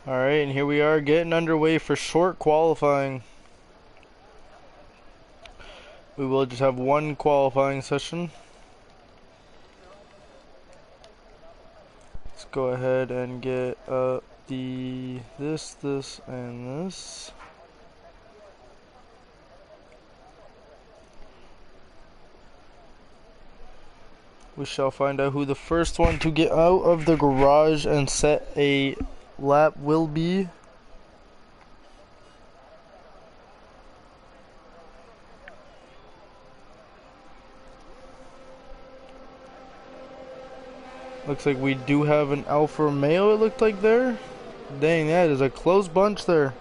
Alright, and here we are getting underway for short qualifying. We will just have one qualifying session. Let's go ahead and get up this, and this. We shall find out who the first one to get out of the garage and set a lap will be. Looks like we do have an Alfa Romeo, it looked like there. Dang, that is a close bunch there.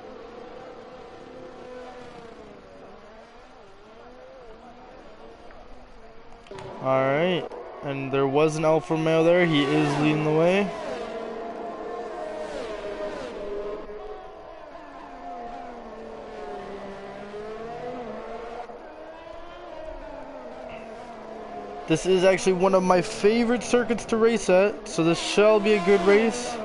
Alright, and there was an Alfa Romeo there. He is leading the way. This is actually one of my favorite circuits to race at, so this shall be a good race.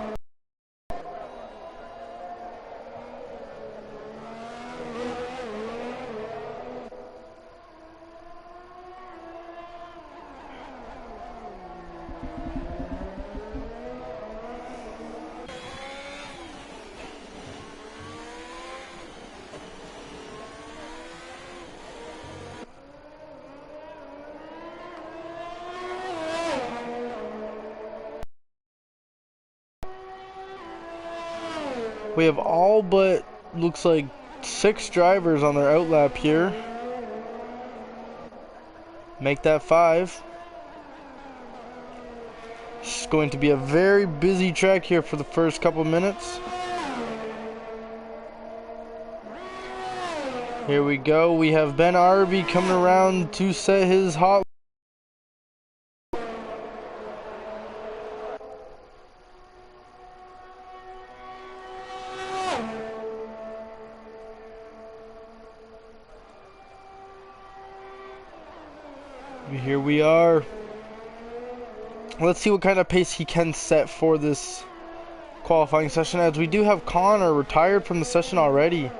We have all but, looks like, 6 drivers on their outlap here. Make that 5. It's going to be a very busy track here for the first couple minutes. Here we go. We have Ben Arby coming around to set his hot. Here we are. Let's see what kind of pace he can set for this qualifying session, as we do have Connor retired from the session already.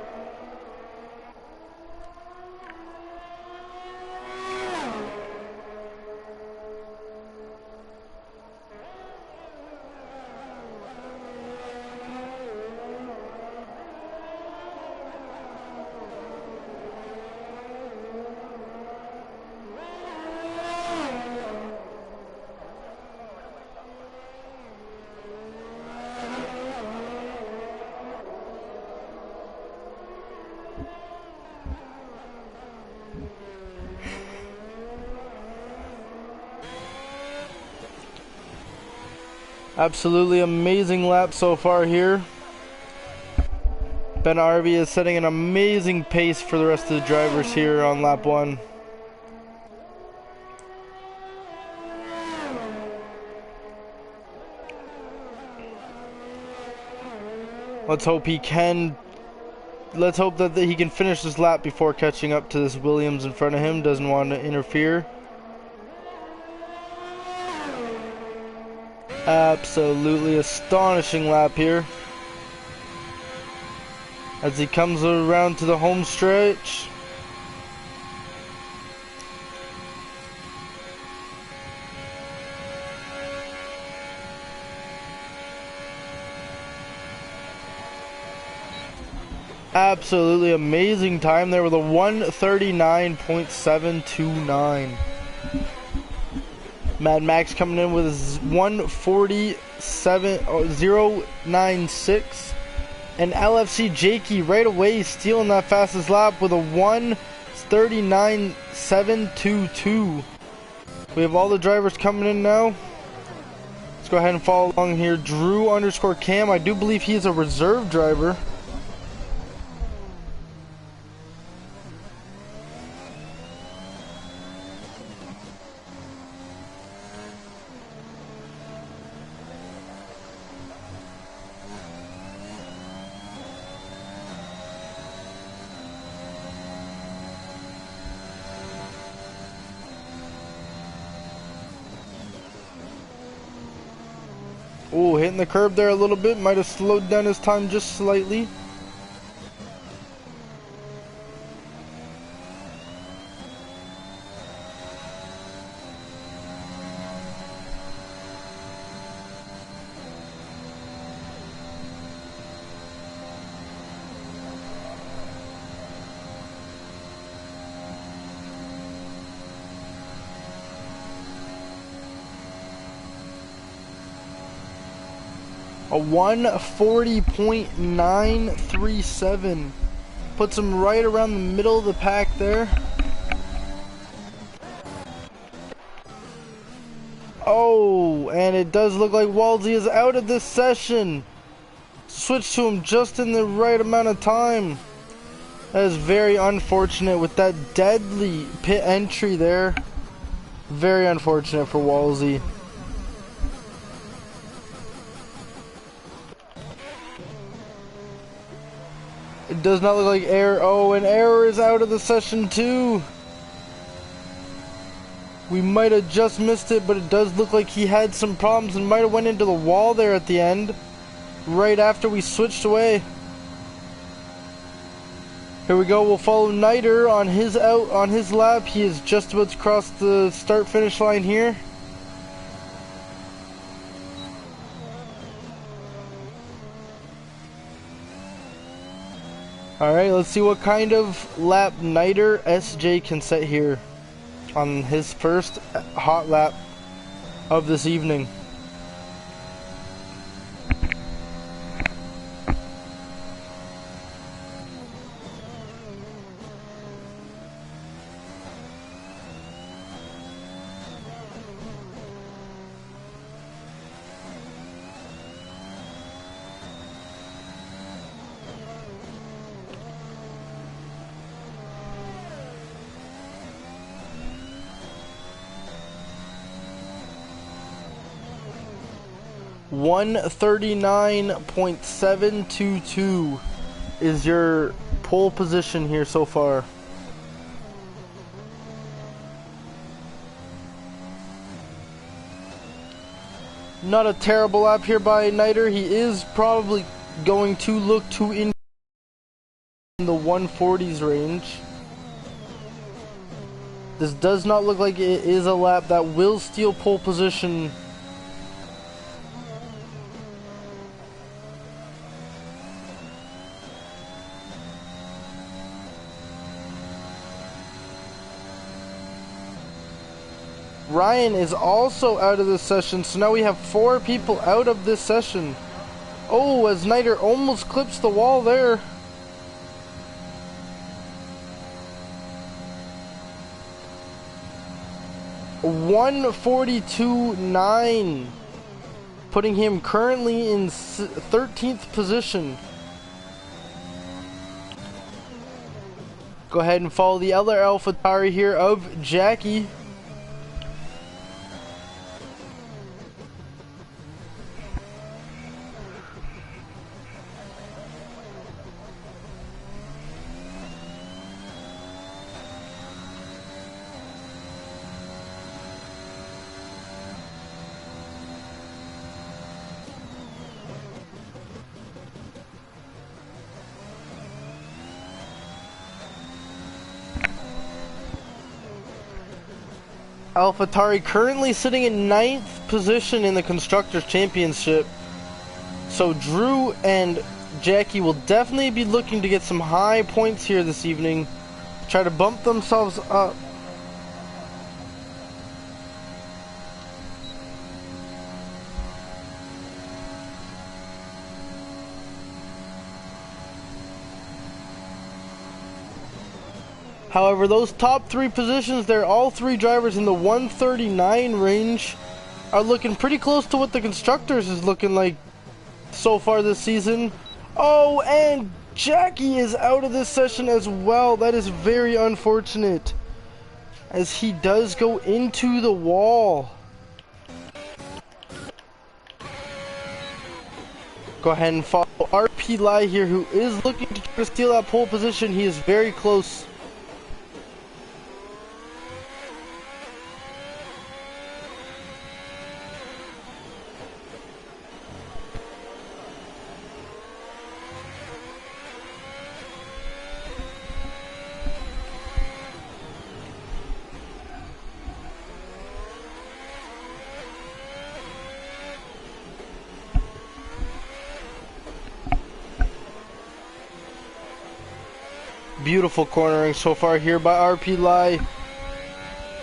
Absolutely amazing lap so far here. Ben Arby is setting an amazing pace for the rest of the drivers here on lap 1. Let's hope he can. Let's hope that he can finish this lap before catching up to this Williams in front of him. Doesn't want to interfere. Absolutely astonishing lap here as he comes around to the home stretch. Absolutely amazing time there with a 139.729. Mad Max coming in with 147.096, and LFC Jakey right away stealing that fastest lap with a 139.722. We have all the drivers coming in now. Let's go ahead and follow along here. Drew_Cam, I do believe he is a reserve driver. Oh, hitting the curb there a little bit. Might have slowed down his time just slightly. A 140.937 puts him right around the middle of the pack there. Oh, and it does look like Walsey is out of this session. Switch to him just in the right amount of time. That is very unfortunate with that deadly pit entry there. Very unfortunate for Walsey. It does not look like Error. Oh, and Error is out of the session too. We might have just missed it, but it does look like he had some problems and might have went into the wall there at the end, right after we switched away. Here we go. We'll follow Niter on his lap. He is just about to cross the start-finish line here. Alright, let's see what kind of lap Niter SJ can set here on his first hot lap of this evening. $139.722 is your pole position here so far. Not a terrible lap here by Niter. He is probably going to look to in the 140s range. This does not look like it is a lap that will steal pole position. Ryan is also out of this session, so now we have 4 people out of this session. Oh, as Niter almost clips the wall there. $142.9, putting him currently in 13th position. Go ahead and follow the other AlphaTauri here of Jackie. AlphaTauri currently sitting in 9th position in the Constructors' Championship. So Drew and Jackie will definitely be looking to get some high points here this evening. Try to bump themselves up. However, those top 3 positions there, all 3 drivers in the 139 range, are looking pretty close to what the Constructors is looking like so far this season. Oh, and Jackie is out of this session as well. That is very unfortunate, as he does go into the wall. Go ahead and follow RP Lai here, who is looking to try to steal that pole position. He is very close. Beautiful cornering so far here by RP Lai.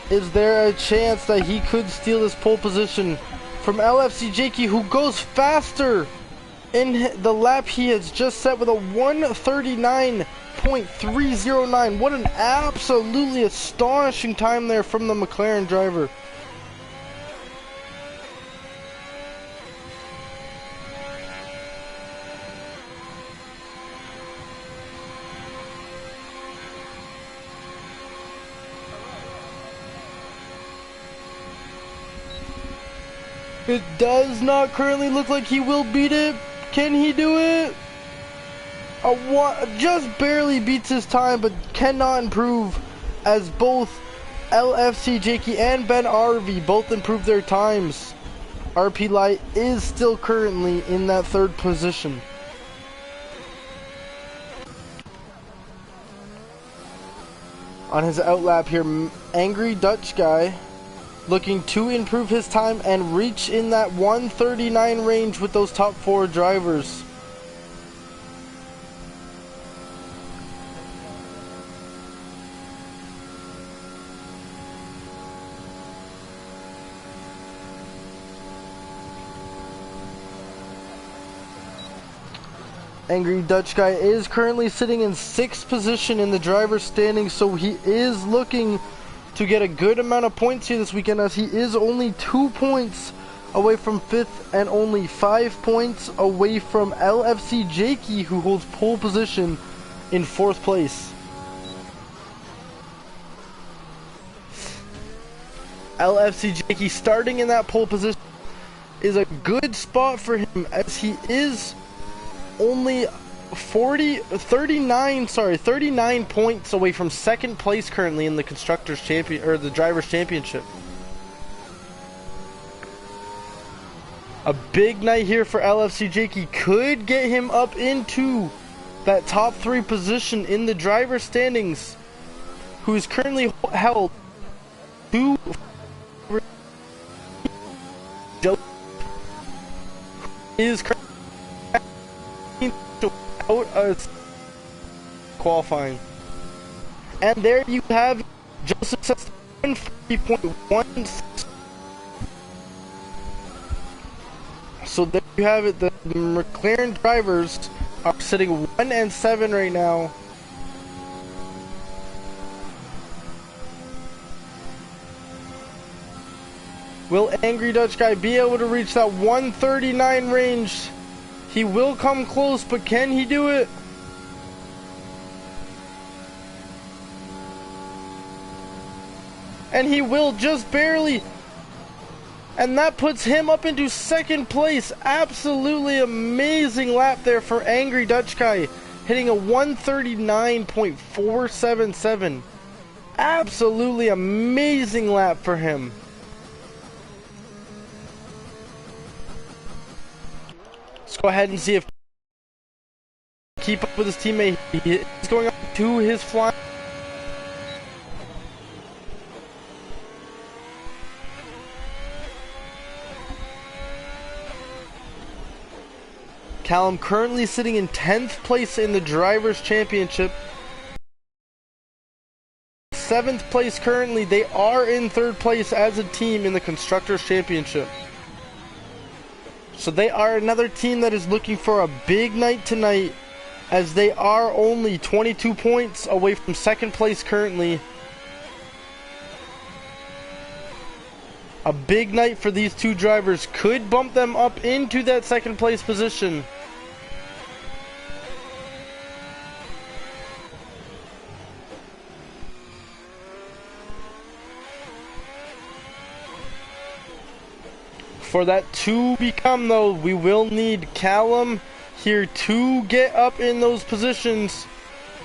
Is there a chance that he could steal this pole position from LFC Jakey, who goes faster in the lap he has just set with a 1:39.309. What an absolutely astonishing time there from the McLaren driver. It does not currently look like he will beat it. Can he do it? Just barely beats his time, but cannot improve, as both LFC Jakey and Ben Arvey both improve their times. RP Light is still currently in that third position. On his outlap here, Angry Dutch Guy looking to improve his time and reach in that 1:39 range with those top 4 drivers. Angry Dutch Guy is currently sitting in 6th position in the driver's standings, so he is looking to get a good amount of points here this weekend, as he is only 2 points away from 5th and only 5 points away from LFC Jakey, who holds pole position in 4th place. LFC Jakey starting in that pole position is a good spot for him, as he is only 39 points away from 2nd place currently in the Constructors Champion, or the Drivers Championship. A big night here for LFC Jakey could get him up into that top 3 position in the driver standings, who is currently held 2 is currently out of qualifying. And there you have Joseph Sets 140.1. So there you have it. The McLaren drivers are sitting 1 and 7 right now. Will Angry Dutch Guy be able to reach that 1:39 range? He will come close, but can he do it? And he will, just barely. And that puts him up into 2nd place. Absolutely amazing lap there for Angry Dutch Guy, hitting a 1:39.477. Absolutely amazing lap for him. Let's go ahead and see if keep up with his teammate. He's going up to his flying. Callum currently sitting in 10th place in the Drivers' Championship. 7th place currently. They are in 3rd place as a team in the Constructors' Championship. So they are another team that is looking for a big night tonight, as they are only 22 points away from 2nd place currently. A big night for these two drivers could bump them up into that 2nd place position. For that to become, though, we will need Callum here to get up in those positions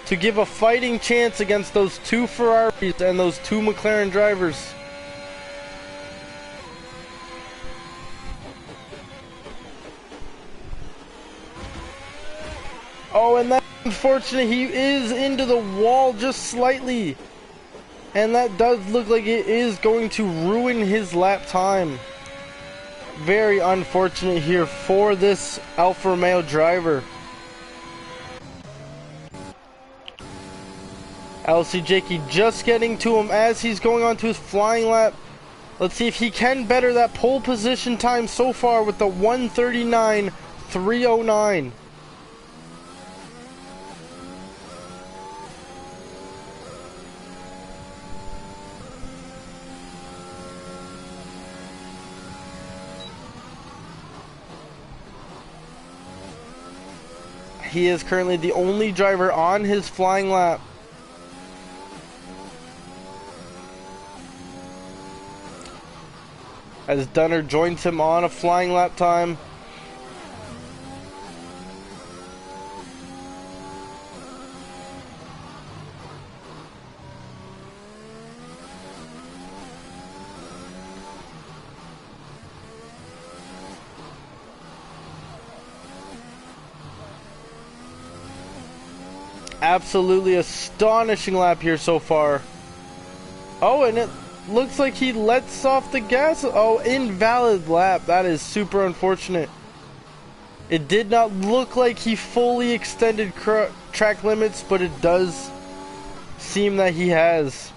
to give a fighting chance against those 2 Ferraris and those 2 McLaren drivers. Oh, and that's unfortunate. He is into the wall just slightly. And that does look like it is going to ruin his lap time. Very unfortunate here for this Alfa Romeo driver. LC Jakey just getting to him as he's going on to his flying lap. Let's see if he can better that pole position time so far with the 1:39.309. He is currently the only driver on his flying lap. As Dunner joins him on a flying lap time. Absolutely astonishing lap here so far. Oh, and it looks like he lets off the gas. Oh, invalid lap. That is super unfortunate. It did not look like he fully extended track limits, but it does seem that he has.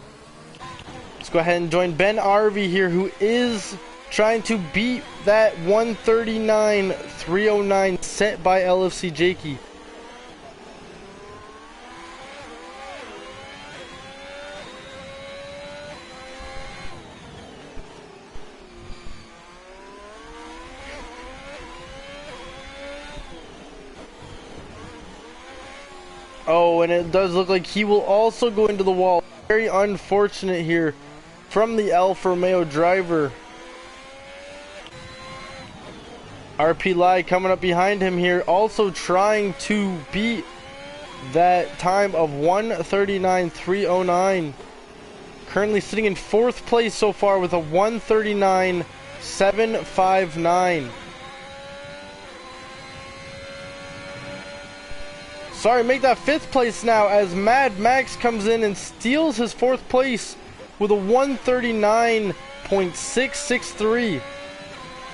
Let's go ahead and join Ben Arvey here, who is trying to beat that 1:39.309 set by LFC Jakey. Oh, and it does look like he will also go into the wall. Very unfortunate here from the Alfa Romeo driver. RP Lai coming up behind him here, also trying to beat that time of 1:39.309. Currently sitting in 4th place so far with a 1:39.759. Sorry, make that 5th place now as Mad Max comes in and steals his 4th place with a 1:39.663.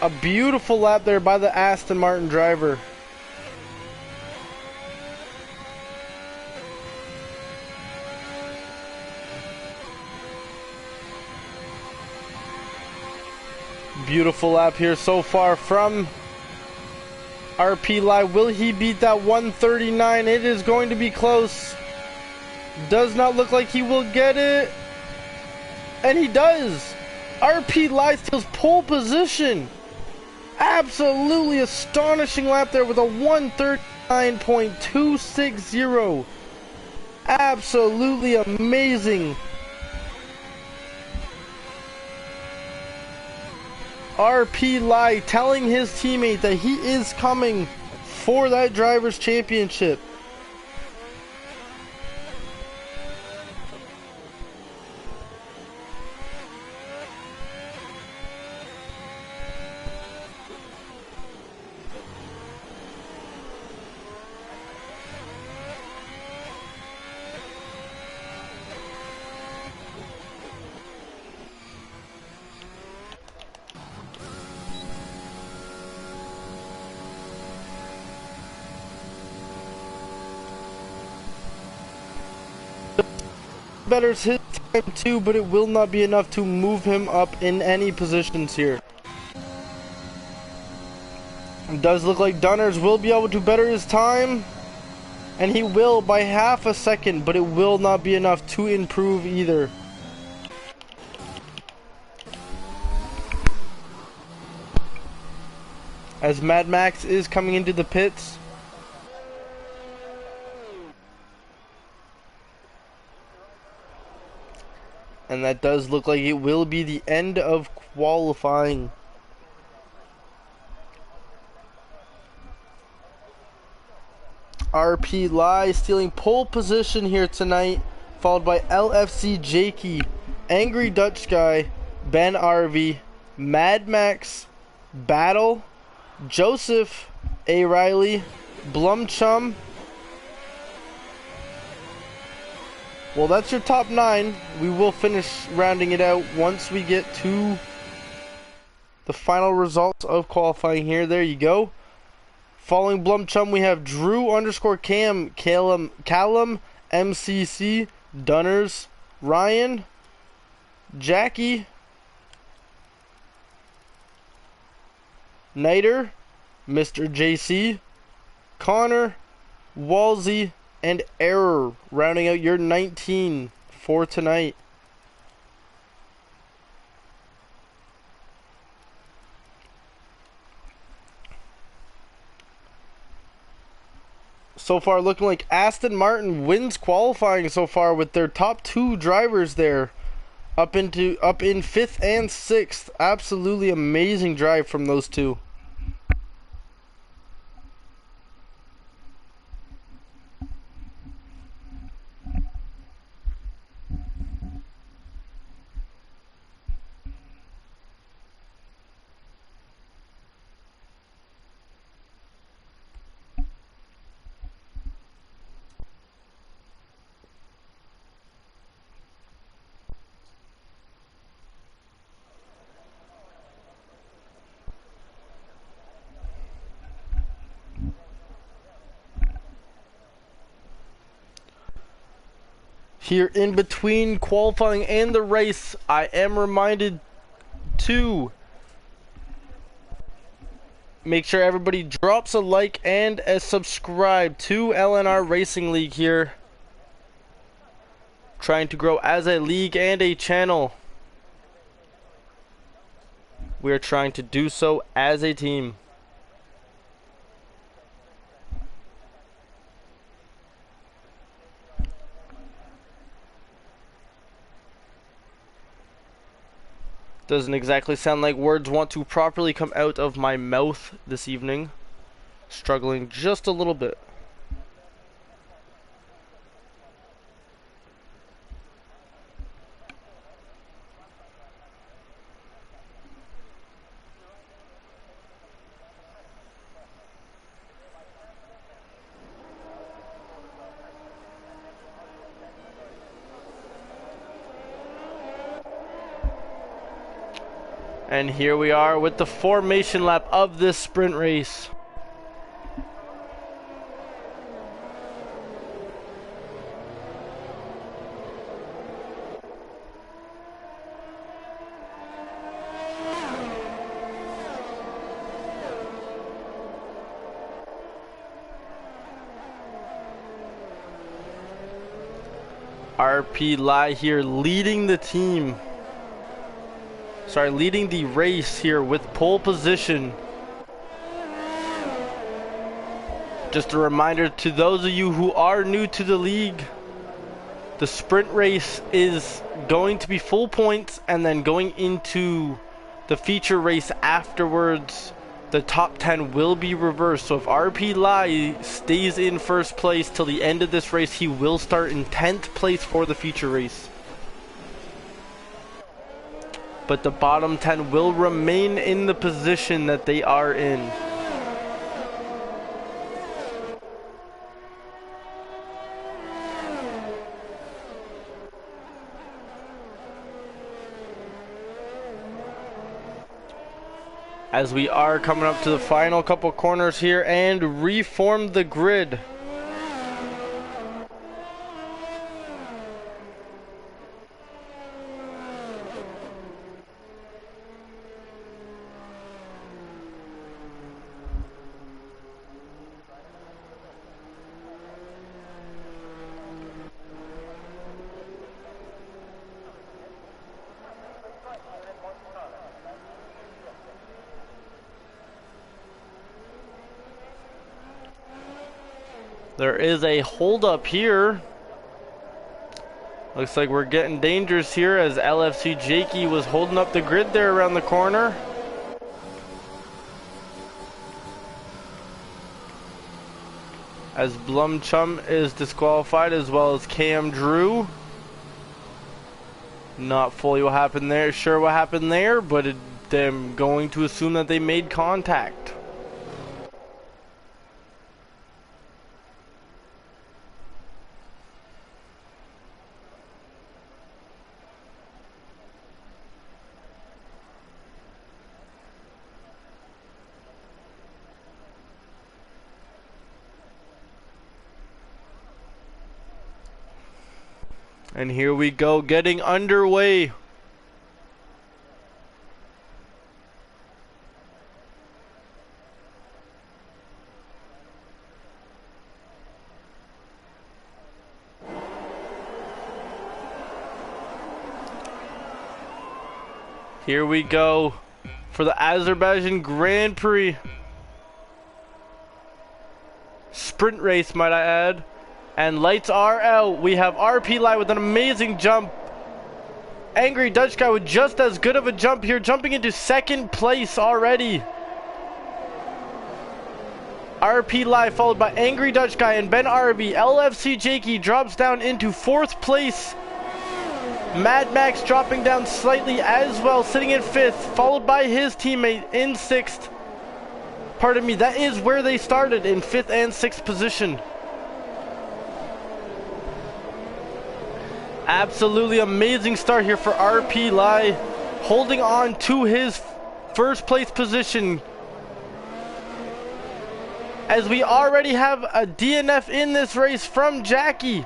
A beautiful lap there by the Aston Martin driver. Beautiful lap here so far from RP Lai. Will he beat that 1:39? It is going to be close. Does not look like he will get it. And he does. RP Lai steals pole position. Absolutely astonishing lap there with a 1:39.260. Absolutely amazing. RP Lai telling his teammate that he is coming for that driver's championship. Betters his time too, but it will not be enough to move him up in any positions here. It does look like Dunners will be able to better his time, and he will by half a second, but it will not be enough to improve either. As Mad Max is coming into the pits. And that does look like it will be the end of qualifying. RP Lai stealing pole position here tonight, followed by LFC Jakey, Angry Dutch Guy, Ben Arvey, Mad Max, Battle, Joseph, A. Riley, Blumchum. Well, that's your top 9. We will finish rounding it out once we get to the final results of qualifying here. There you go. Following Blumchum, we have Drew_Cam, Callum MCC, Dunners, Ryan, Jackie, Niter, Mr. JC, Connor, Walsey, and Error, rounding out your 19 for tonight. So far looking like Aston Martin wins qualifying so far with their top two drivers there up in 5th and 6th. Absolutely amazing drive from those two. Here in between qualifying and the race, I am reminded to make sure everybody drops a like and a subscribe to LNR Racing League here. Trying to grow as a league and a channel. We are trying to do so as a team. Doesn't exactly sound like words want to properly come out of my mouth this evening. Struggling just a little bit. And here we are with the formation lap of this sprint race. RP Lai here leading the team. Leading the race here with pole position. Just a reminder to those of you who are new to the league, the sprint race is going to be full points, and then going into the feature race afterwards, the top 10 will be reversed. So if RP Lai stays in first place till the end of this race, he will start in 10th place for the feature race. But the bottom 10 will remain in the position that they are in. As we are coming up to the final couple corners here and reform the grid. There is a holdup here. Looks like we're getting dangerous here as LFC Jakey was holding up the grid there around the corner. As Blumchum is disqualified, as well as Cam Drew. Not fully what happened there, sure what happened there, but I'm going to assume that they made contact. And here we go, getting underway. Here we go for the Azerbaijan Grand Prix. Sprint race, might I add. And lights are out. We have RP Live with an amazing jump. Angry Dutch Guy with just as good of a jump here, jumping into second place already. RP Live followed by Angry Dutch Guy and Ben RV. LFC Jakey drops down into fourth place. Mad Max dropping down slightly as well, sitting in fifth, followed by his teammate in sixth. Pardon me, that is where they started, in fifth and sixth position. Absolutely amazing start here for RP Lai, holding on to his first place position. As we already have a DNF in this race from Jackie.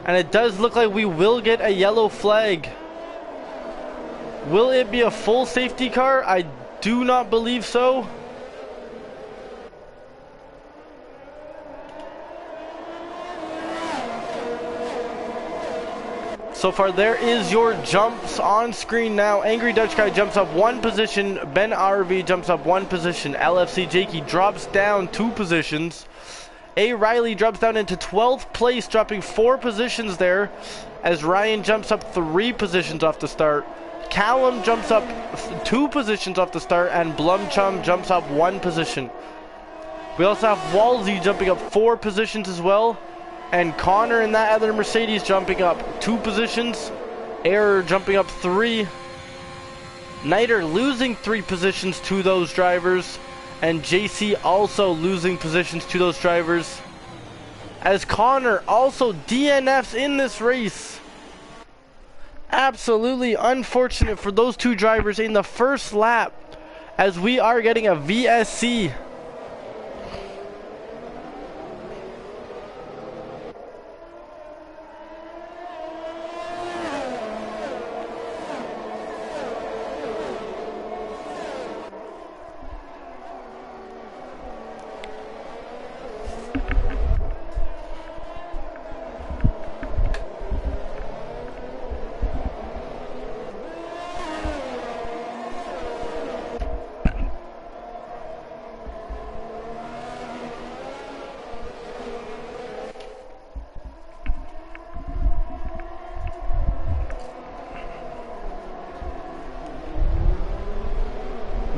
And it does look like we will get a yellow flag. Will it be a full safety car? I do not believe so. So far, there is your jumps on screen now. Angry Dutch Guy jumps up one position. Ben RV jumps up one position. LFC Jakey drops down 2 positions. A. Riley drops down into 12th place, dropping 4 positions there, as Ryan jumps up 3 positions off the start. Callum jumps up 2 positions off the start, and Blumchum jumps up 1 position. We also have Walsey jumping up 4 positions as well, and Connor in that other Mercedes jumping up 2 positions. Error jumping up 3. Niter losing 3 positions to those drivers. And JC also losing positions to those drivers, as Connor also DNFs in this race. Absolutely unfortunate for those 2 drivers in the first lap, as we are getting a VSC.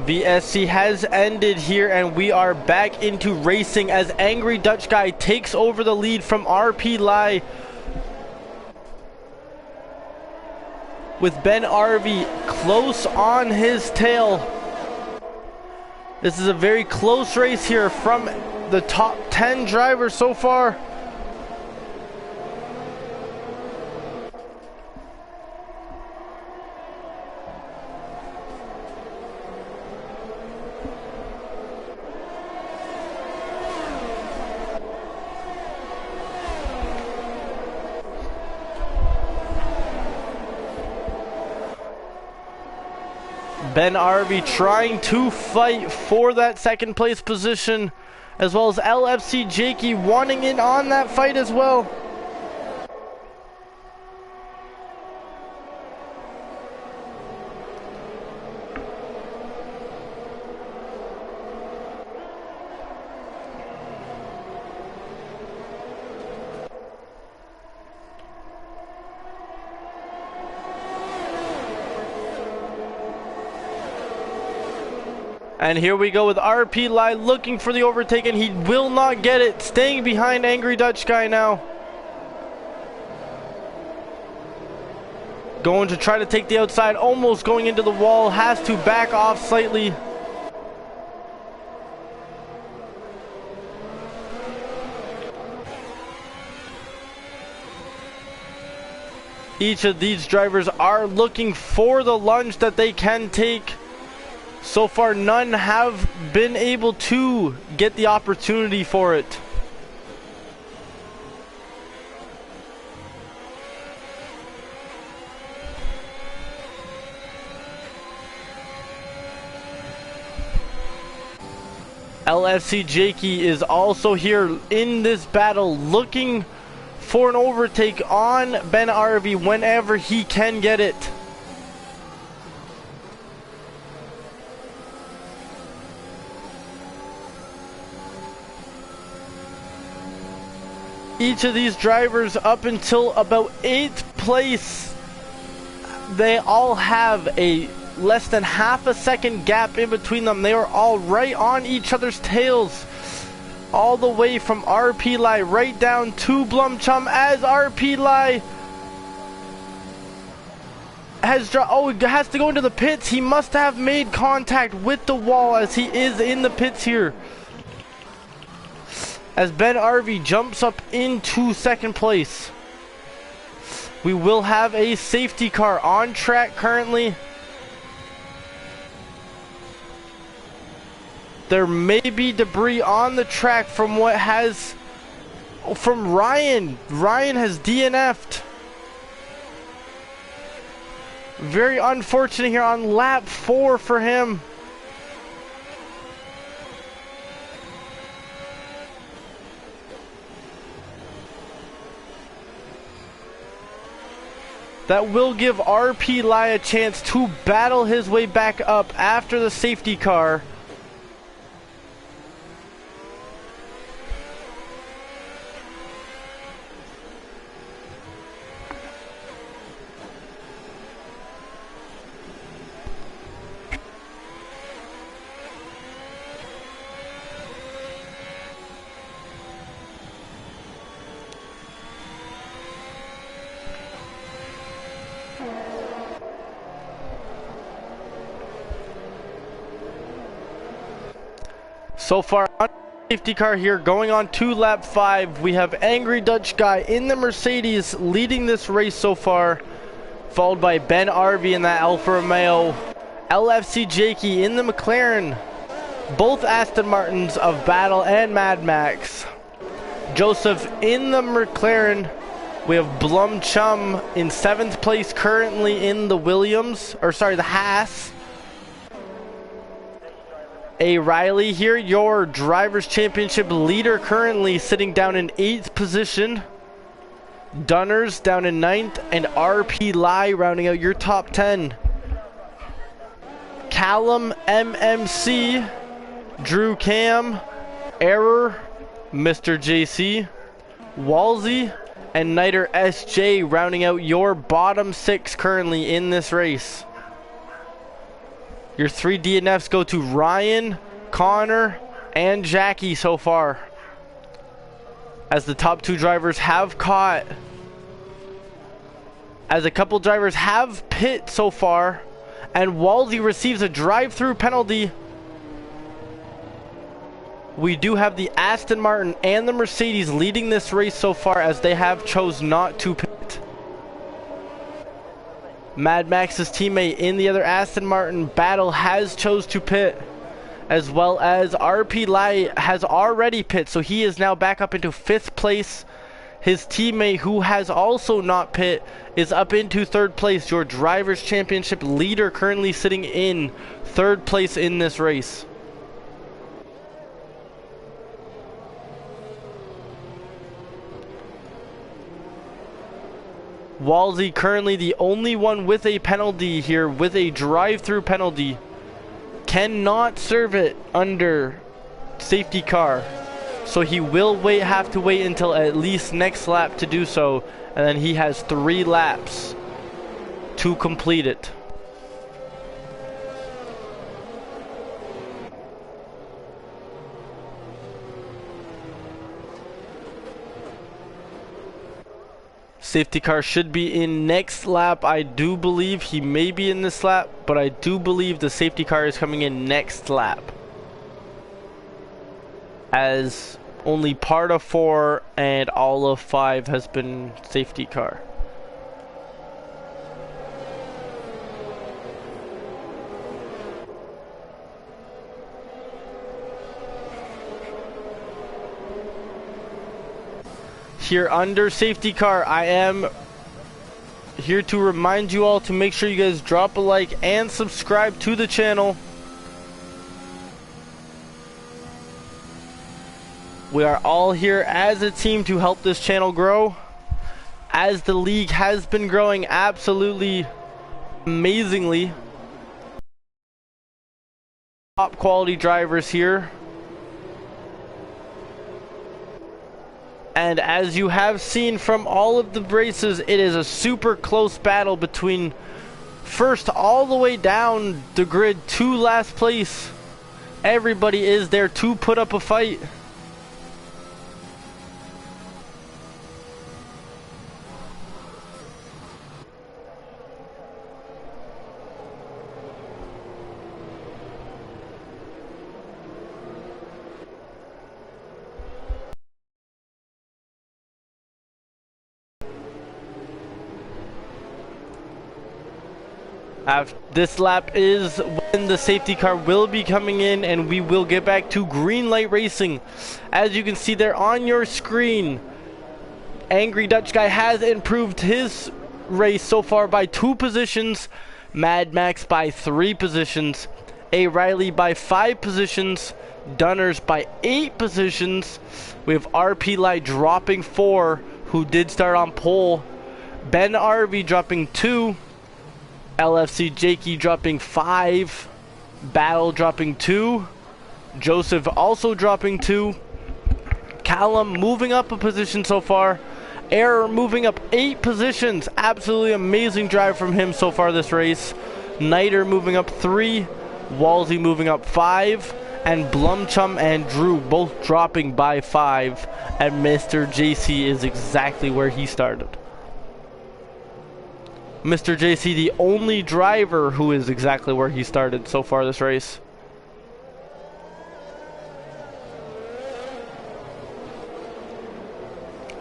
VSC has ended here, and we are back into racing as Angry Dutch Guy takes over the lead from RP Lai, with Ben RV close on his tail. This is a very close race here from the top 10 drivers so far. Ben RV trying to fight for that second place position, as well as LFC Jakey wanting in on that fight as well. And here we go with RP Lai looking for the overtake, and he will not get it, staying behind Angry Dutch Guy now. Going to try to take the outside, almost going into the wall, has to back off slightly. Each of these drivers are looking for the lunge that they can take. So far, none have been able to get the opportunity for it. LFC Jakey is also here in this battle, looking for an overtake on Ben Arvey whenever he can get it. Each of these drivers up until about 8th place, they all have a less than half a second gap in between them. They are all right on each other's tails, all the way from RP Lai right down to Blumchum, as RP Lai has has to go into the pits. He must have made contact with the wall as he is in the pits here, as Ben Arvey jumps up into 2nd place. We will have a safety car on track currently. There may be debris on the track from Ryan. Ryan has DNF'd. Very unfortunate here on lap 4 for him. That will give RP Lai a chance to battle his way back up after the safety car. So far on safety car here, going on to lap 5, we have Angry Dutch Guy in the Mercedes leading this race so far, followed by Ben Arvey in that Alfa Romeo, LFC Jakey in the McLaren, both Aston Martins of Battle and Mad Max, Joseph in the McLaren. We have Blumchum in 7th place currently in the the Haas. A Riley here, your Drivers' Championship leader, currently sitting down in 8th position. Dunners down in 9th, and RP Lai rounding out your top 10. Callum MMC, Drew Cam, Error, Mr. JC, Walsey, and Niter SJ rounding out your bottom 6 currently in this race. Your 3 DNFs go to Ryan, Connor, and Jackie so far, as the top 2 drivers have caught, as a couple drivers have pit so far, and Walsey receives a drive-through penalty. We do have the Aston Martin and the Mercedes leading this race so far, as they have chose not to pit. Mad Max's teammate in the other Aston Martin Battle has chose to pit, as well as RP Lai has already pit, so he is now back up into 5th place. His teammate, who has also not pit, is up into 3rd place. Your Drivers' Championship leader currently sitting in 3rd place in this race. Walsey currently the only one with a penalty here, with a drive-through penalty. Cannot serve it under safety car, so he will have to wait until at least next lap to do so, and then he has 3 laps to complete it. Safety car should be in next lap. I do believe he may be in this lap, but I do believe the safety car is coming in next lap, as only part of 4 and all of 5 has been safety car. Here under safety car, I am here to remind you all to make sure you guys drop a like and subscribe to the channel. We are all here as a team to help this channel grow, as the league has been growing absolutely amazingly. Top quality drivers here. And as you have seen from all of the races, it is a super close battle between first all the way down the grid to last place. Everybody is there to put up a fight. This lap is when the safety car will be coming in, and we will get back to green light racing. As you can see there on your screen, Angry Dutch Guy has improved his race so far by 2 positions, Mad Max by 3 positions, A. Riley by 5 positions, Dunners by 8 positions. We have RP Light dropping 4, who did start on pole, Ben RV dropping 2, LFC Jakey dropping 5, Battle dropping 2, Joseph also dropping 2, Callum moving up a position so far, Error moving up 8 positions, absolutely amazing drive from him so far this race, Niter moving up 3, Walsey moving up 5, and Blumchum and Drew both dropping by 5, and Mr. JC is exactly where he started. Mr. JC, the only driver who is exactly where he started so far this race.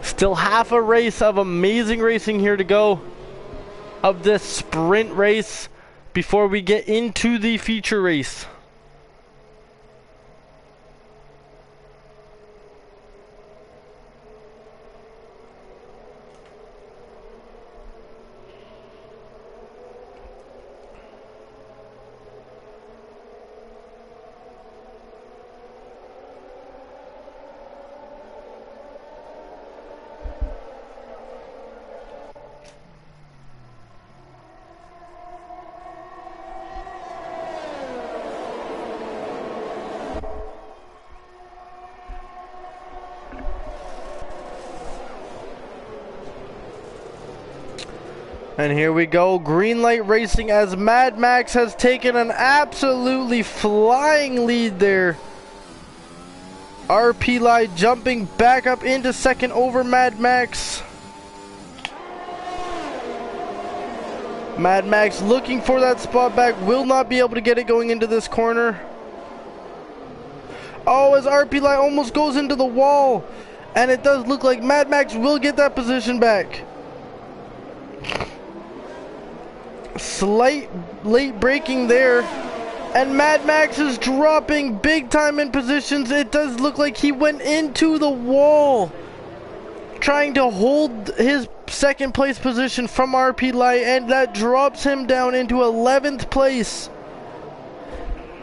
Still half a race of amazing racing here to go of this sprint race before we get into the feature race. And here we go, green light racing as Mad Max has taken an absolutely flying lead there. RP Light jumping back up into second over Mad Max. Mad Max looking for that spot back, will not be able to get it going into this corner. Oh, as RP Light almost goes into the wall. And it does look like Mad Max will get that position back. Slight late braking there, and Mad Max is dropping big time in positions. It does look like he went into the wall trying to hold his second place position from RP Light, and that drops him down into 11th place.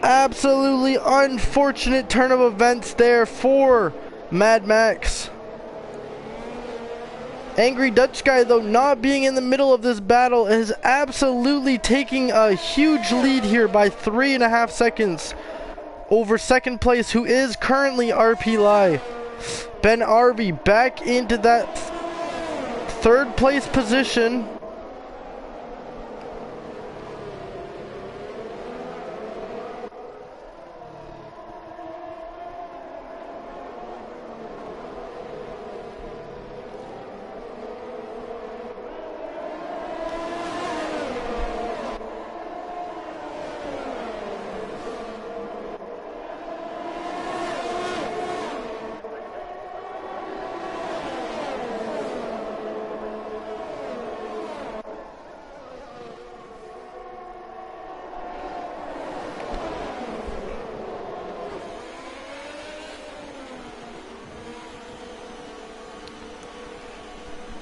Absolutely unfortunate turn of events there for Mad Max. Angry Dutch Guy, though, not being in the middle of this battle, is absolutely taking a huge lead here by 3.5 seconds over second place, who is currently RP Lai. Ben RV back into that third place position.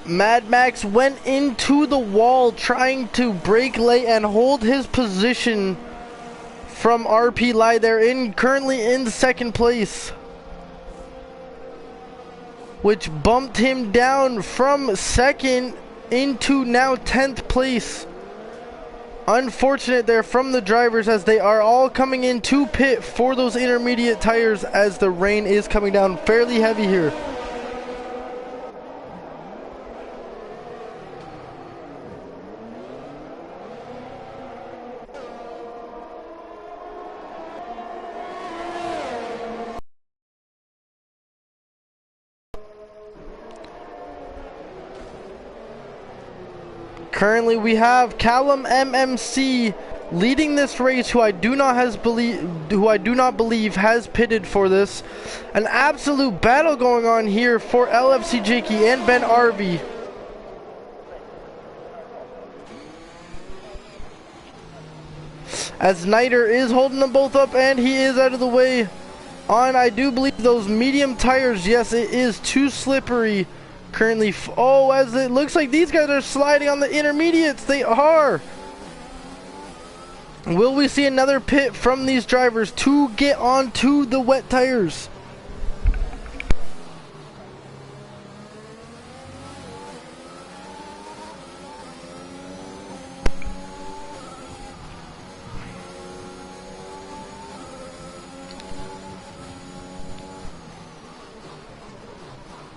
Mad Max went into the wall trying to brake late and hold his position from RP Lai. They're currently in second place. which bumped him down from second into now 10th place. Unfortunate there from the drivers as they are all coming into pit for those intermediate tires as the rain is coming down fairly heavy here. Currently we have Callum MMC leading this race, who I do not believe has pitted for this. An absolute battle going on here for LFC Jakey and Ben Arvey. As Snyder is holding them both up and he is out of the way on, I do believe, those medium tires. Yes, it is too slippery currently. Oh, as it looks like these guys are sliding on the intermediates. They are. Will we see another pit from these drivers to get onto the wet tires?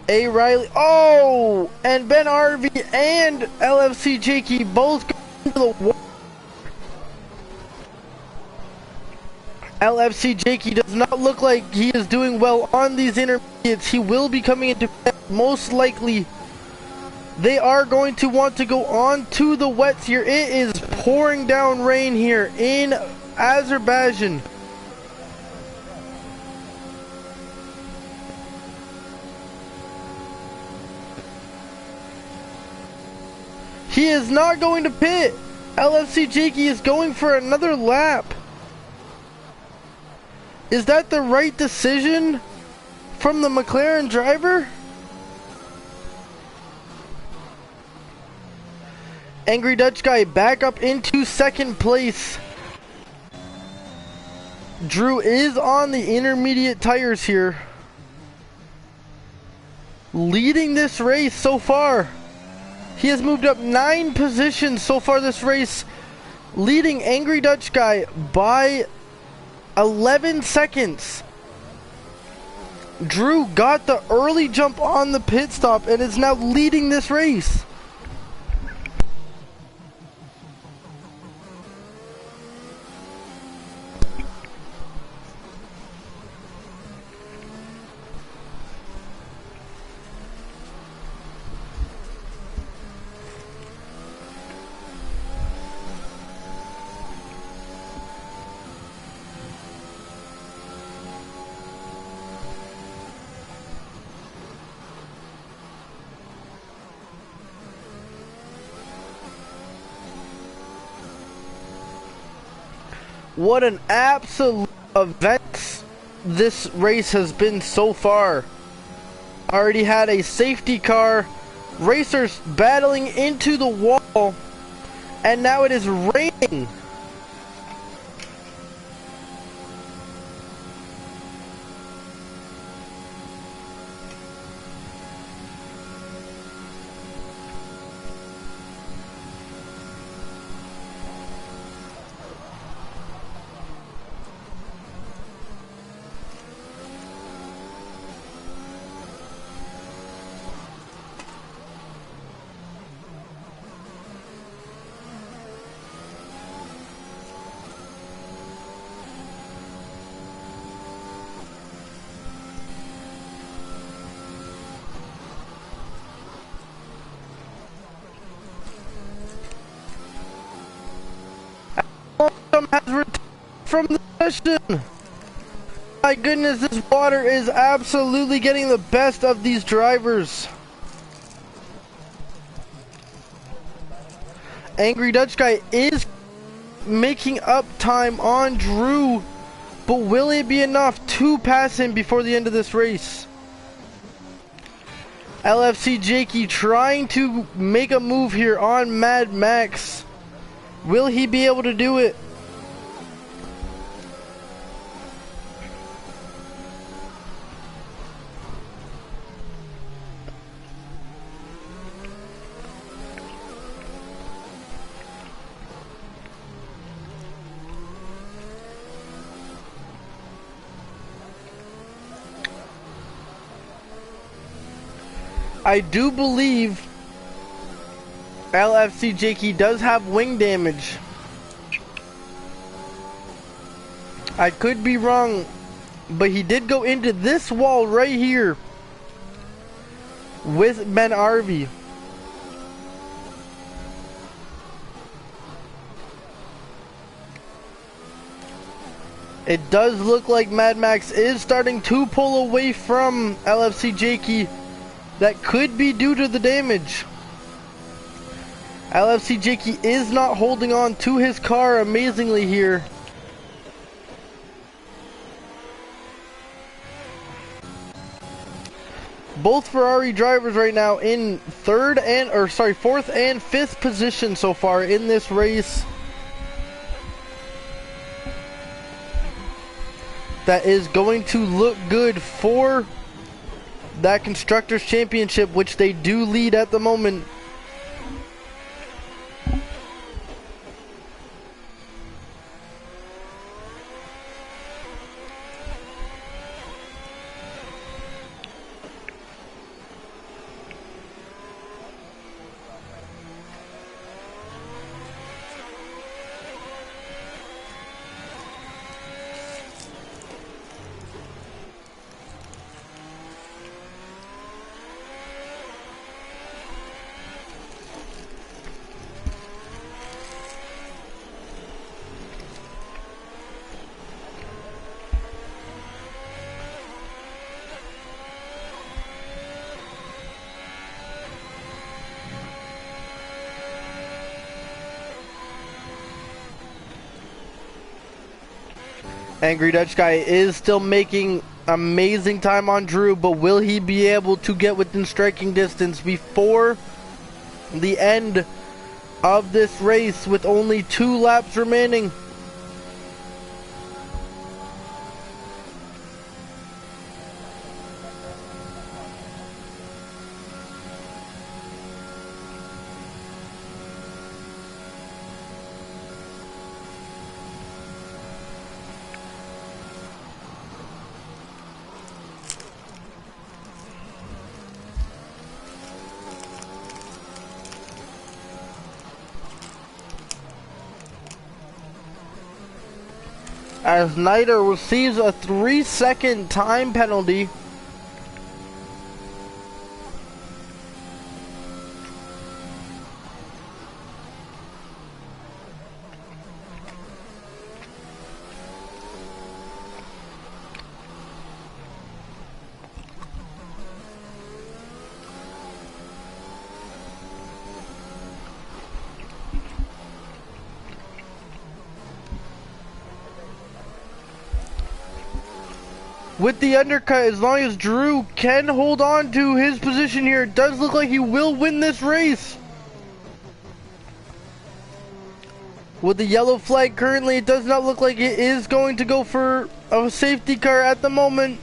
A. Riley, oh, and Ben Arvey and LFC Jakey both go into the wall. LFC Jakey does not look like he is doing well on these intermediates. He will be coming into pit, most likely. They are going to want to go on to the wets here. It is pouring down rain here in Azerbaijan. He is not going to pit. LFC Jakey is going for another lap. Is that the right decision from the McLaren driver? Angry Dutch Guy back up into second place. Drew is on the intermediate tires here, leading this race so far. He has moved up 9 positions so far this race, leading Angry Dutch Guy by 11 seconds. Drew got the early jump on the pit stop and is now leading this race. What an absolute event this race has been so far. Already had a safety car, racers battling into the wall, and now it is raining. Has returned from the session. My goodness, this water is absolutely getting the best of these drivers. Angry Dutch Guy is making up time on Drew, but will it be enough to pass him before the end of this race? LFC Jakey trying to make a move here on Mad Max. Will he be able to do it? I do believe LFC Jakey does have wing damage. I could be wrong, but he did go into this wall right here with Ben Arvey. It does look like Mad Max is starting to pull away from LFC Jakey. That could be due to the damage. LFC Jakey is not holding on to his car amazingly here. Both Ferrari drivers right now in fourth and fifth position so far in this race. That is going to look good for that Constructors' Championship, which they do lead at the moment. Angry Dutch Guy is still making amazing time on Drew, but will he be able to get within striking distance before the end of this race with only 2 laps remaining? As Niter receives a 3-second time penalty. With the undercut, as long as Drew can hold on to his position here, it does look like he will win this race. With the yellow flag currently, it does not look like it is going to go for a safety car at the moment.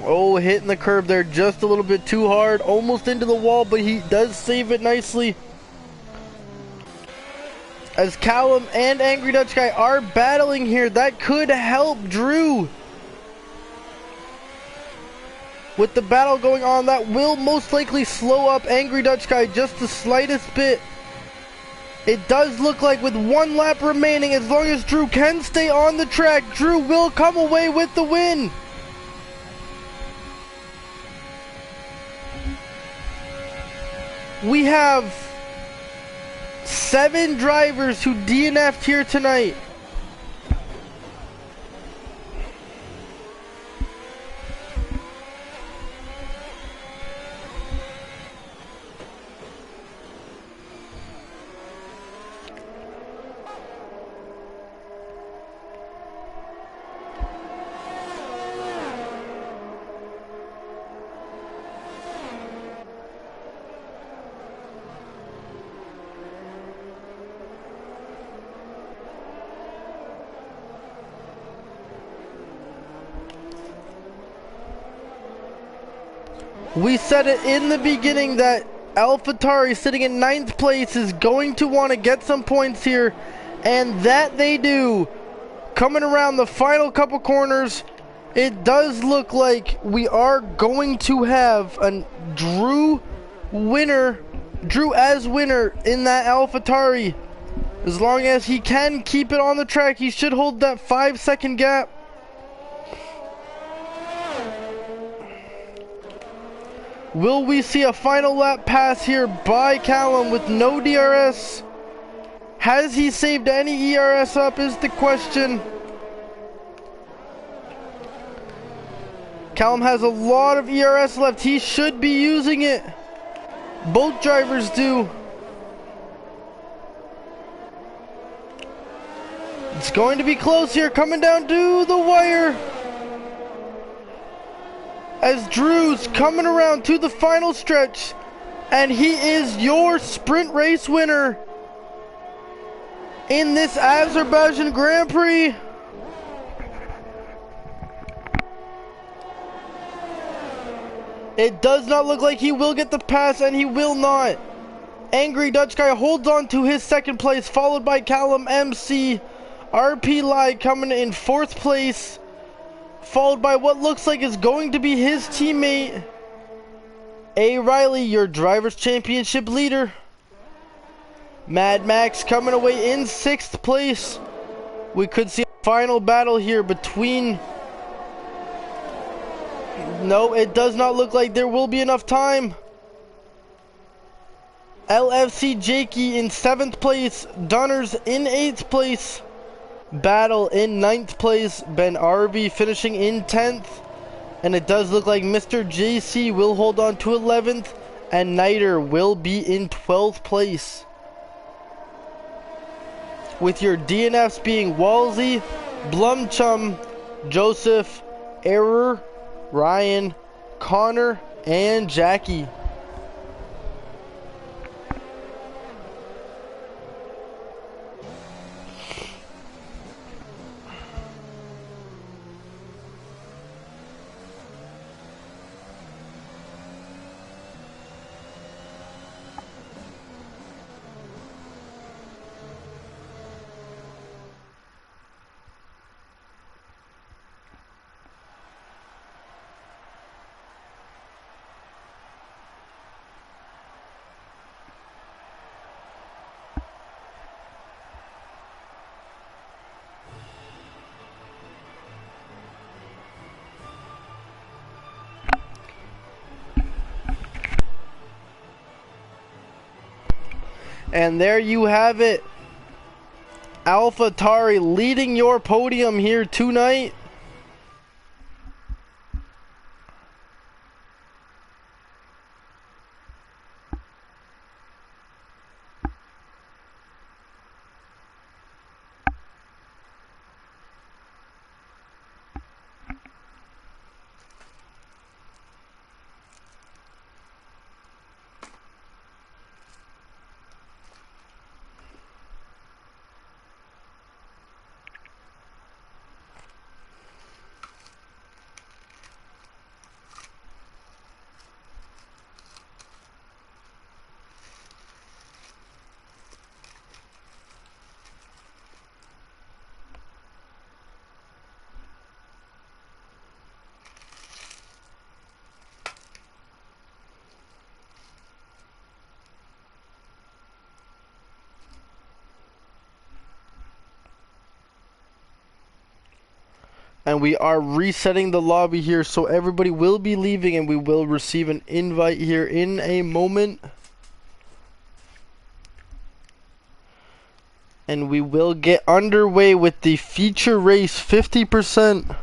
Oh, hitting the curb there just a little bit too hard. Almost into the wall, but he does save it nicely. As Callum and Angry Dutch Guy are battling here, that could help Drew. With the battle going on, that will most likely slow up Angry Dutch Guy just the slightest bit. It does look like with 1 lap remaining, as long as Drew can stay on the track, Drew will come away with the win. We have 7 drivers who DNF'd here tonight. We said it in the beginning that AlphaTauri sitting in 9th place is going to want to get some points here, and that they do. Coming around the final couple corners, it does look like we are going to have a Drew as winner in that AlphaTauri. As long as he can keep it on the track, he should hold that 5-second gap. Will we see a final lap pass here by Callum with no DRS? Has he saved any ERS up is the question. Callum has a lot of ERS left. He should be using it. Both drivers do. It's going to be close here, coming down to the wire. As Drew's coming around to the final stretch, and he is your sprint race winner in this Azerbaijan Grand Prix. It does not look like he will get the pass, and he will not. Angry Dutch Guy holds on to his 2nd place, followed by Callum MC. RP Lai coming in 4th place, followed by what looks like is going to be his teammate, A. Riley, your Drivers' Championship leader. Mad Max coming away in 6th place. We could see a final battle here between... No, it does not look like there will be enough time. LFC Jakey in 7th place. Dunners in 8th place. Battle in 9th place. Ben Arby finishing in 10th. And it does look like Mr. JC will hold on to 11th. And Niter will be in 12th place. With your DNFs being Walsey, Blumchum, Joseph, Error, Ryan, Connor, and Jackie. And there you have it. AlphaTauri leading your podium here tonight. And we are resetting the lobby here, so everybody will be leaving and we will receive an invite here in a moment. And we will get underway with the feature race 50%.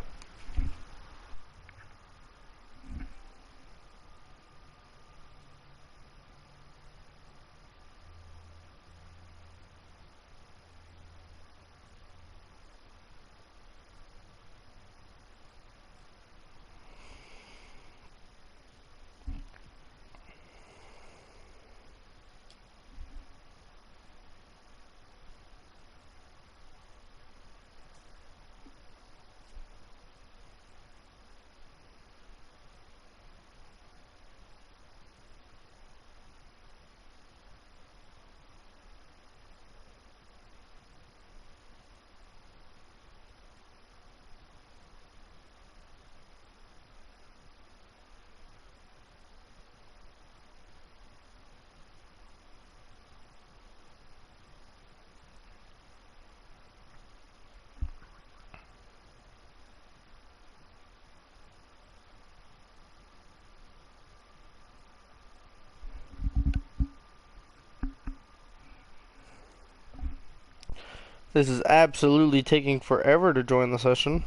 This is absolutely taking forever to join the session.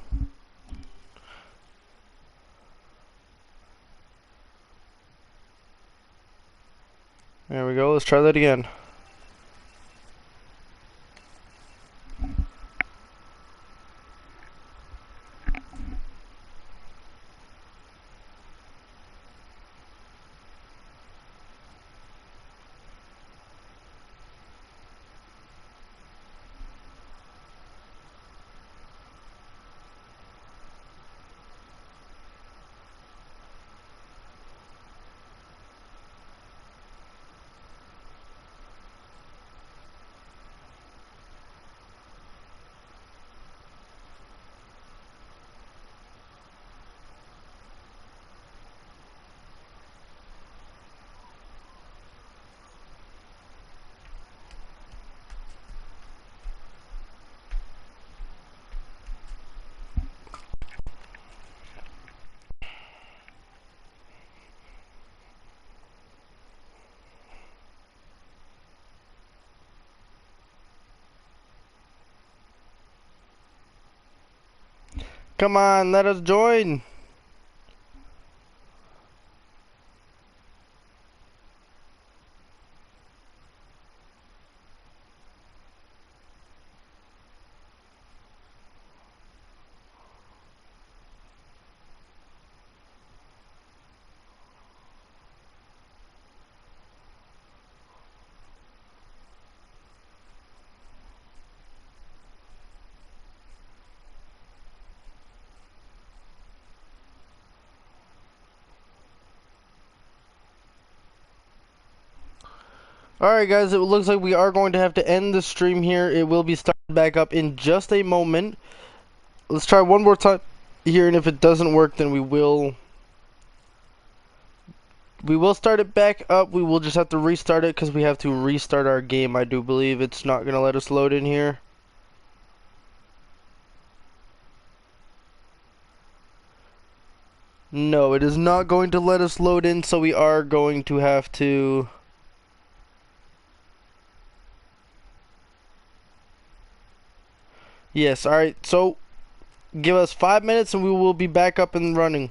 There we go, let's try that again. Come on, let us join. Alright guys, it looks like we are going to have to end the stream here. It will be starting back up in just a moment. Let's try one more time here, and if it doesn't work, then we will start it back up. We will just have to restart it because we have to restart our game. I do believe it's not going to let us load in here. No, it is not going to let us load in, so we are going to have to... Yes, alright, so give us 5 minutes and we will be back up and running.